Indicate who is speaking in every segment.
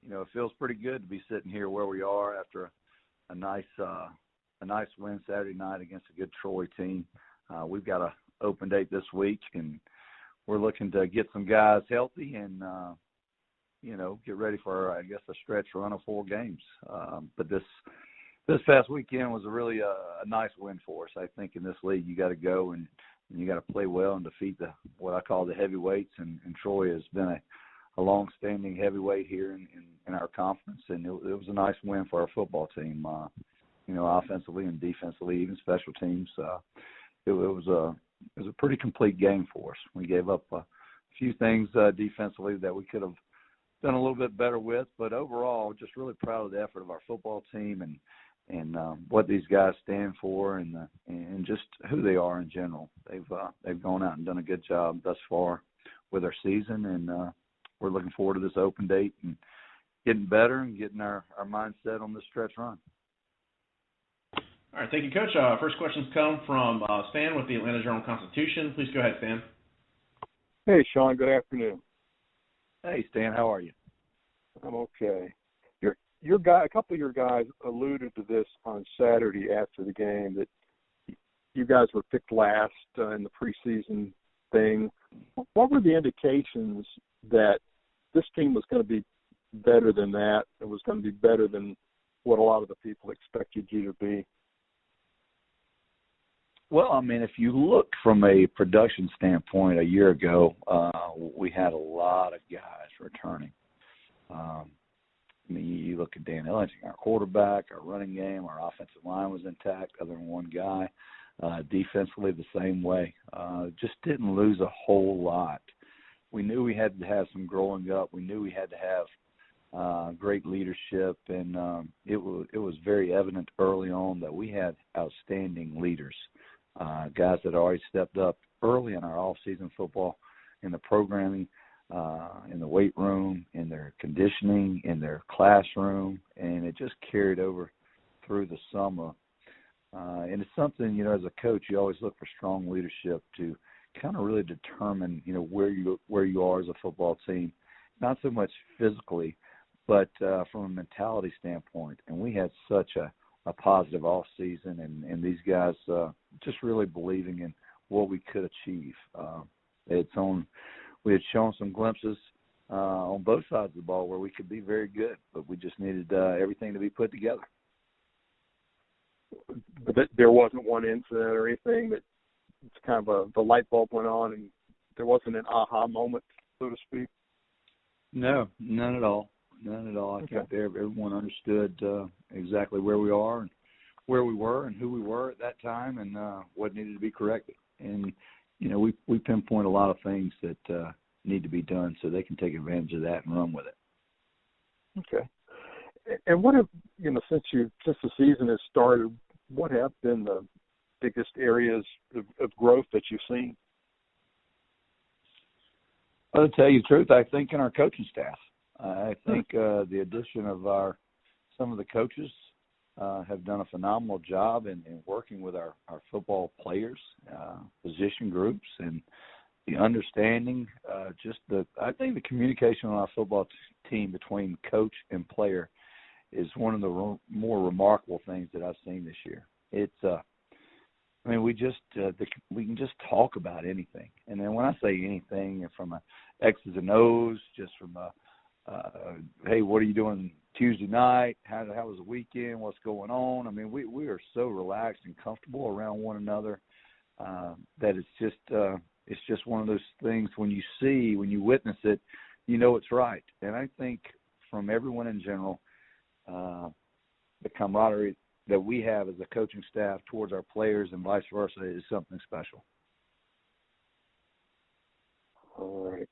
Speaker 1: it feels pretty good to be sitting here where we are after a nice win Saturday night against a good Troy team. We've got an open date this week, and we're looking to get some guys healthy and, get ready for, a stretch run of 4 games. But this past weekend was really a nice win for us. I think in this league you got to go and you got to play well and defeat what I call the heavyweights, and Troy has been a long-standing heavyweight here in our conference, and it was a nice win for our football team, offensively and defensively, even special teams. It was a pretty complete game for us. We gave up a few things defensively that we could have done a little bit better with, but overall, just really proud of the effort of our football team and what these guys stand for and just who they are in general. They've gone out and done a good job thus far with our season, and we're looking forward to this open date and getting better and getting our mindset on this stretch run.
Speaker 2: All right, thank you, Coach. First questions come from Stan with the Atlanta Journal-Constitution. Please go ahead, Stan.
Speaker 3: Hey, Shawn. Good afternoon.
Speaker 1: Hey, Stan. How are you?
Speaker 3: I'm okay. Your guy, a couple of your guys alluded to this on Saturday after the game, that you guys were picked last in the preseason thing. What were the indications that this team was going to be better than that? It was going to be better than what a lot of the people expected you to be?
Speaker 1: Well, if you look from a production standpoint, a year ago, we had a lot of guys returning. You look at Dan Elliott, our quarterback, our running game, our offensive line was intact other than one guy. Defensively, the same way. Just didn't lose a whole lot. We knew we had to have some growing up. We knew we had to have great leadership, and it was very evident early on that we had outstanding leaders, guys that already stepped up early in our off-season football, in the programming, in the weight room, in their conditioning, in their classroom, and it just carried over through the summer. And it's something, as a coach, you always look for strong leadership to kind of really determine, where you are as a football team, not so much physically, but from a mentality standpoint. And we had such a positive off season, and these guys just really believing in what we could achieve. We had shown some glimpses on both sides of the ball where we could be very good, but we just needed everything to be put together.
Speaker 3: But there wasn't one incident or anything that it's kind of the light bulb went on and there wasn't an aha moment, so to speak?
Speaker 1: No, none at all. None at all. I think everyone understood exactly where we are and where we were and who we were at that time and what needed to be corrected. And, we pinpoint a lot of things that need to be done so they can take advantage of that and run with it.
Speaker 3: Okay. And what have, since the season has started, what have been the biggest areas of growth that you've seen?
Speaker 1: Well, to tell you the truth, I think in our coaching staff. I think the addition of some of the coaches have done a phenomenal job in working with our football players, position groups, and the understanding, I think the communication on our football team between coach and player is one of the more remarkable things that I've seen this year. It's, we can just talk about anything. And then when I say anything, from a X's and O's, just from hey, what are you doing Tuesday night? How was the weekend? What's going on? We are so relaxed and comfortable around one another that it's just one of those things when you witness it, it's right. And I think from everyone in general, the camaraderie that we have as a coaching staff towards our players and vice versa is something special.
Speaker 3: All right.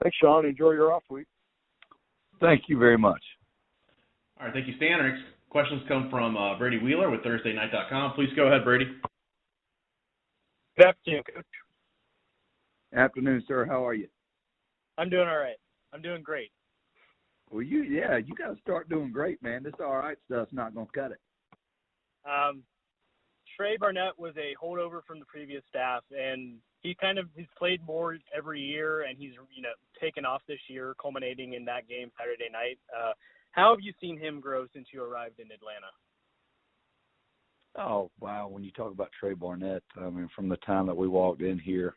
Speaker 3: Thanks, Shawn. Enjoy your off week.
Speaker 1: Thank you very much.
Speaker 2: All right, thank you, Stan. Our next questions come from Brady Wheeler with ThursdayNight.com. Please go ahead, Brady.
Speaker 4: Good afternoon, Coach.
Speaker 1: Afternoon, sir. How are you?
Speaker 4: I'm doing all right. I'm doing great.
Speaker 1: Well, you got to start doing great, man. This all right stuff's not going to cut it.
Speaker 4: Trey Barnett was a holdover from the previous staff, and he's played more every year, and he's taken off this year, culminating in that game Saturday night. How have you seen him grow since you arrived in Atlanta?
Speaker 1: Oh, wow. When you talk about Trey Barnett, I mean, from the time that we walked in here,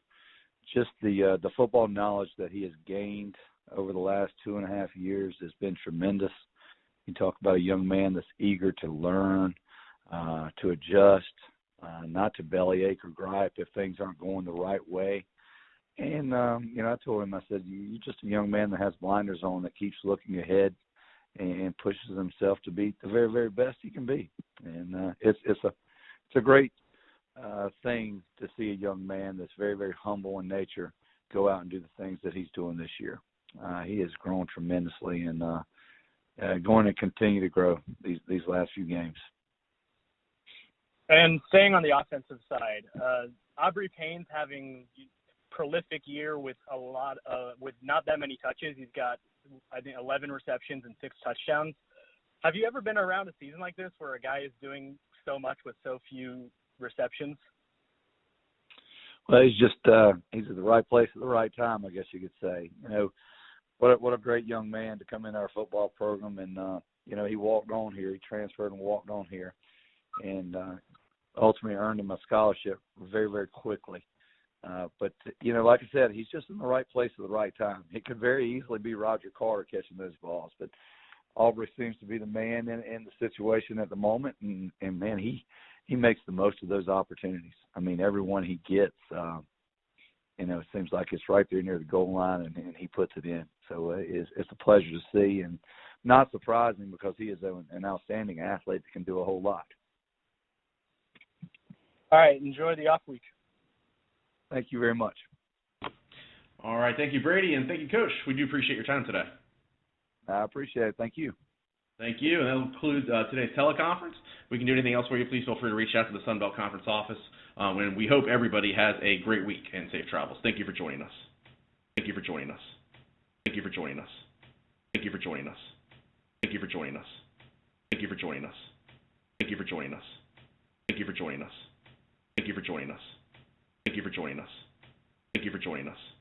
Speaker 1: just the football knowledge that he has gained over the last 2.5 years has been tremendous. You talk about a young man that's eager to learn, to adjust, not to bellyache or gripe if things aren't going the right way. And, I told him, I said, you're just a young man that has blinders on, that keeps looking ahead and pushes himself to be the very, very best he can be. And it's a great thing to see a young man that's very, very humble in nature go out and do the things that he's doing this year. He has grown tremendously and going to continue to grow these last few games.
Speaker 4: And staying on the offensive side, Aubrey Payne's having prolific year with with not that many touches. He's got, I think, 11 receptions and 6 touchdowns. Have you ever been around a season like this where a guy is doing so much with so few receptions?
Speaker 1: Well, he's at the right place at the right time, I guess you could say. What a great young man to come in our football program, and he walked on here. He transferred and walked on here, and ultimately earned him a scholarship very, very quickly. But like I said, he's just in the right place at the right time. It could very easily be Roger Carter catching those balls, but Aubrey seems to be the man in the situation at the moment, and man, he makes the most of those opportunities. I mean, every one he gets, it seems like it's right there near the goal line, and he puts it in. So it's a pleasure to see, and not surprising because he is an outstanding athlete that can do a whole lot.
Speaker 4: All right, enjoy the off week.
Speaker 1: Thank you very much.
Speaker 2: All right, thank you, Brady, and thank you, Coach. We do appreciate your time today.
Speaker 1: I appreciate it. Thank you.
Speaker 2: Thank you, and that will conclude today's teleconference. We can do anything else for you, please feel free to reach out to the Sun Belt Conference office, and we hope everybody has a great week and safe travels. Thank you for joining us. Thank you for joining us. Thank you for joining us. Thank you for joining us. Thank you for joining us. Thank you for joining us. Thank you for joining us. Thank you for joining us. Thank you for joining us. Thank you for joining us. Thank you for joining us.